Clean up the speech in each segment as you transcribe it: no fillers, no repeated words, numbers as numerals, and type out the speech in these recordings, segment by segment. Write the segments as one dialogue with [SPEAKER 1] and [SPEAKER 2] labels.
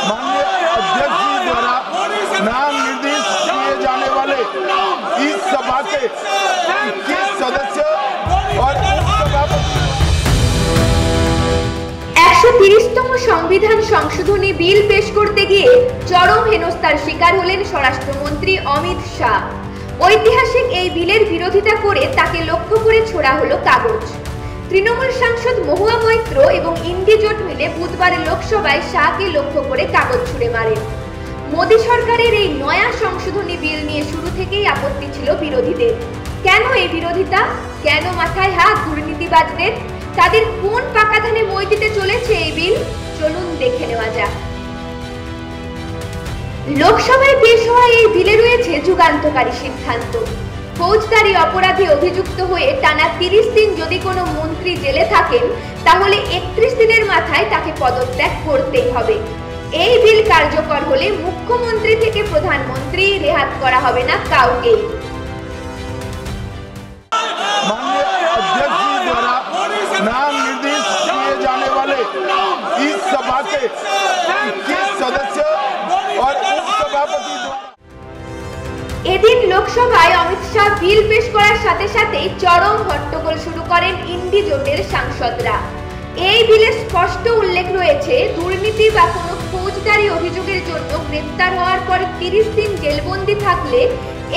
[SPEAKER 1] माननीय अध्यक्ष जी द्वारा नाम निर्देश किए जाने वाले इस सभा के 21 सदस्य और उपसभापति
[SPEAKER 2] 130তম সংবিধান সংশোধনী বিল পেশ করতে গিয়ে চরম হেনস্থার শিকার হলেন স্বরাষ্ট্রমন্ত্রী অমিত শাহ। ঐতিহাসিক এই বিলের বিরোধিতা করে তাকে লক্ষ্য করে ছোড়া হলো কাগজ। তৃণমূল সাংসদ মহুয়া মৈত্র এবং ইন্ডি জোট মিলে বুধবার লোকসভায় শাহকে লক্ষ্য করে কাগজ ছুড়ে মারেন। মোদী সরকারের এই নয়া সংশোধনী বিল নিয়ে শুরু থেকেই আপত্তি ছিল বিরোধীদের। কেন এই বিরোধিতা? কেন মাথায় হাত দুর্নীতিবাজদের? তাদের কোন পাকা ধানে মই দিতে চলেছে এই বিল? চলুন দেখে নেওয়া যাক। লোকসভায় পেশ হওয়া এই বিলে রয়েছে যুগান্তকারী সিদ্ধান্ত। ফৌজদারি অপরাধে অভিযুক্ত হয়ে টানা 30 দিন যদি কোনো মন্ত্রী জেলে থাকেন, তাহলে 31 দিনের মাথায় তাকে পদত্যাগ করতেই হবে। এই বিল কার্যকর হলে মুখ্যমন্ত্রী থেকে প্রধানমন্ত্রী রেহাত করা হবে না কাউকে।
[SPEAKER 1] माननीय अध्यक्ष जी द्वारा नाम निर्देश किए जाने वाले इस सभा के 21 सदस्य और उपसभापति द्वारा
[SPEAKER 2] এদিন লোকসভায় অমিত শাহ বিল পেশ করার সাথে সাথেই চরম হট্টগোল শুরু করেন ইন্ডি জোটের সাংসদরা। এই বিলে স্পষ্ট উল্লেখ রয়েছে, দুর্নীতি বা কোনো ফৌজদারি অভিযোগের জন্য গ্রেফতার হওয়ার পরে 30 দিন জেলবন্দি থাকলে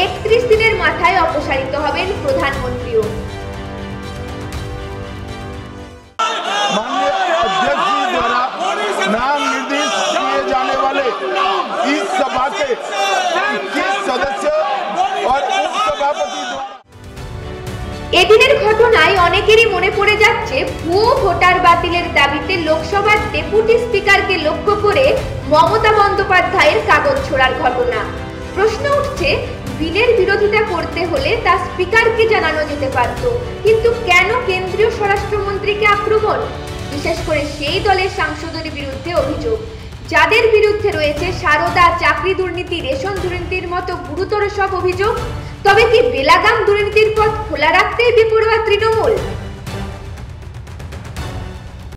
[SPEAKER 2] 31 দিনের মাথায় অপসারিত হবেন প্রধানমন্ত্রীও।
[SPEAKER 1] माननीय अध्यक्ष जी द्वारा नाम निर्देश किए जाने वाले इस सभा के 21 सदस्य और उपसभापति द्वारा
[SPEAKER 2] এদিনের ঘটনায় অনেকেরই মনে পড়ে যাচ্ছে ভুয়ো ভোটার বাতিলের দাবিতে লোকসভার ডেপুটি স্পিকারকে লক্ষ্য করে মমতা বন্দ্যোপাধ্যায়ের কাগজ ছোড়ার ঘটনা। প্রশ্ন উঠছে, বিলের বিরোধিতা করতে হলে তা স্পিকারকে জানানো যেতে পারত, কিন্তু কেন কেন্দ্রীয় স্বরাষ্ট্রমন্ত্রীকে আক্রমণ? বিশেষ করে সেই দলের সাংসদের বিরুদ্ধে অভিযোগ, যাদের বিরুদ্ধে রয়েছে সারদা, চাকরি দুর্নীতি, রেশন দুর্নীতির মতো গুরুতর সব অভিযোগ। তবে কি বেলাগাম দুর্নীতির পথ খোলা রাখতেই বেপরোয়া তৃণমূল?